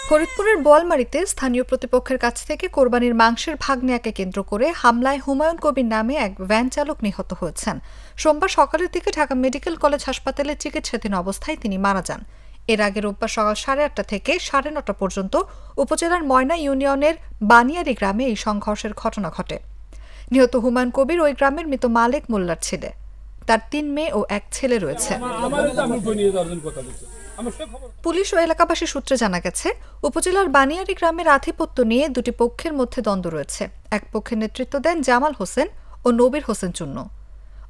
ফরিদপুরের বোয়ালমারীতে স্থানীয় প্রতিপক্ষের কাছ থেকে কোরবানির মাংসের ভাগ নেয়াকে কেন্দ্র করে হামলায় হুমায়ুন কবির নামে এক ভ্যান চালক নিহত হয়েছেন। সোমবার সকালের দিকে ঢাকা মেডিকেল কলেজ হাসপাতালে চিকিৎসাধীন অবস্থায় তিনি মারা যান। এর আগে রোববার সকাল 8:30 থেকে 9:30 পর্যন্ত উপজেলার ময়না ইউনিয়নের বানিয়ারি গ্রামে এই সংঘর্ষের ঘটনা ঘটে। নিহত হুমায়ুন কবির ওই গ্রামের মৃত মালেক মোল্লার ছেলে। তার 3 মেয়ে ও 1 ছেলে রয়েছে। পুলিশ ও এলাকাবাসী সূত্রে জানা গেছে, উপজেলার বানিয়ারি গ্রামের আধিপত্য নিয়ে দুটি পক্ষের মধ্যে দ্বন্দ্ব রয়েছে। এক পক্ষের নেতৃত্ব দেন জামাল হোসেন ও নবীর হোসেন চুন্নু,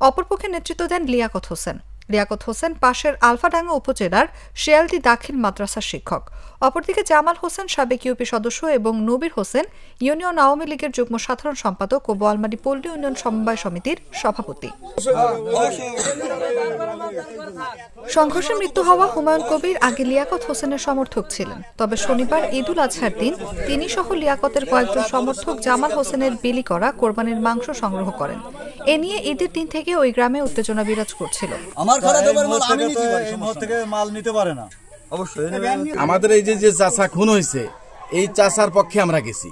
অপর পক্ষের নেতৃত্ব দেন লিয়াকত হোসেন। লিয়াকত হোসেন পাশের আলফাডাঙ্গা উপজেলার শিয়ালদি দাখিল মাদ্রাসার শিক্ষক। অপরদিকে জামাল হোসেন সাবেক ইউপি সদস্য এবং নবীর হোসেন ইউনিয়ন আওয়ামী লীগের যুগ্ম সাধারণ সম্পাদক ও বোয়ালমারী পল্লী উন্নয়ন সমবায় সমিতির সভাপতি। সংঘর্ষে মৃত্যু হওয়া হুমায়ুন কবির আগে লিয়াকত হোসেনের সমর্থক ছিলেন। তবে শনিবার ঈদুল আজহার দিন তিনি সহ লিয়াকতের কয়েকজন সমর্থক জামাল হোসেনের বিলি করা কোরবানির মাংস সংগ্রহ করেন। এ নিয়ে ঈদের দিন থেকে ওই গ্রামে উত্তেজনা বিরাজ করছিল। আমাদের এই যে চাচা খুন হয়েছে, এই চাচার পক্ষে আমরা গেছি।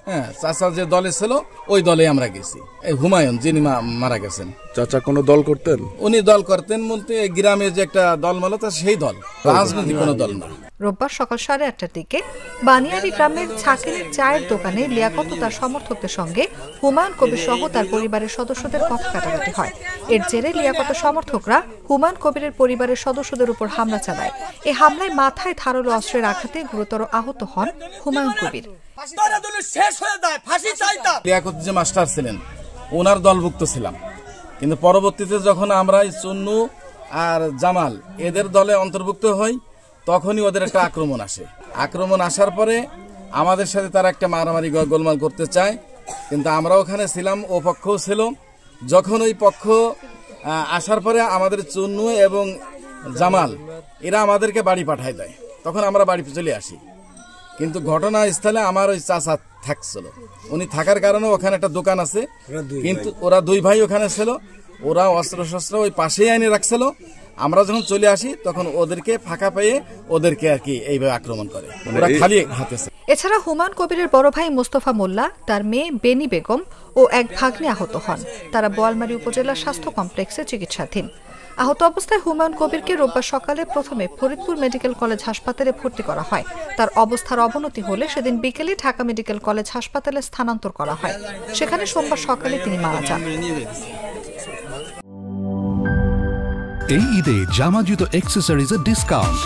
হ্যাঁ, চাচা যে দলে ছিল ওই দলে আমরা গেছি। এই হুমায়ুন যিনি মারা গেছেন, চাচা কোনো দল করতেন? উনি দল করতেন বলতে গ্রামে যে একটা দল মালতা সেই দল, রাজনৈতিক কোনো দল না। রোববার সকাল 8:30 দিকে বানিয়ারি গ্রামের ছাকেলের চায়ের দোকানে লিয়াকত ও তার সমর্থকদের সঙ্গে হুমায়ুন কবির সহ তার পরিবারের সদস্যদের কথা কাটাকাটি হয়। এর জেরে লিয়াকতের সমর্থকরা হুমায়ুন কবিরের পরিবারের সদস্যদের উপর হামলা চালায়। এই হামলায় মাথায় ধারালো অস্ত্রের আঘাতে গুরুতর আহত হন হুমায়ুন কবির। লিয়াকত যে মাস্টার ছিলেন, ওনার দলভুক্ত ছিলাম, কিন্তু পরবর্তীতে যখন আমরা চুন্নু আর জামাল এদের দলে অন্তর্ভুক্ত হই, তখনই ওদের একটা আক্রমণ আসে। আক্রমণ আসার পরে আমাদের সাথে তারা একটা মারামারি গোলমাল করতে চায়, কিন্তু আমরা ওখানে ছিলাম, ও পক্ষও ছিল। যখন ওই পক্ষ আসার পরে আমাদের চুন্নু এবং জামাল এরা আমাদেরকে বাড়ি পাঠায় দেয়, তখন আমরা বাড়ি চলে আসি। কিন্তু ঘটনাস্থলে আমার ওই চাচা থাকছিল, উনি থাকার কারণে ওখানে একটা দোকান আছে, কিন্তু ওরা 2 ভাই ওখানে ছিল, ওরা অস্ত্র শস্ত্র ওই পাশেই আইনে রাখছিল। আমরা যখন চলে আসি তখন ওদেরকে ফাঁকা পেয়ে ওদেরকে আর কি এইভাবে আক্রমণ করে, ওরা খালি হাতে। এছাড়া হুমায়ুন কবিরের বড় ভাই মোস্তফা মোল্লা, তার মেয়ে বেনি বেগম ও এক ভাগ্নে আহত হন। তারা বোয়ালমারী উপজেলা স্বাস্থ্য কমপ্লেক্সে চিকিৎসাধীন। আহত অবস্থায় হুমায়ুন কবিরকে রোববার সকালে প্রথমে ফরিদপুর মেডিকেল কলেজ হাসপাতালে ভর্তি করা হয়। তার অবস্থার অবনতি হলে সেদিন বিকেলে ঢাকা মেডিকেল কলেজ হাসপাতালে স্থানান্তর করা হয়। সেখানে সোমবার সকালে তিনি মারা যান। এই ঈদে জামা জুতো অ্যাক্সেসরিজের ডিসকাউন্ট।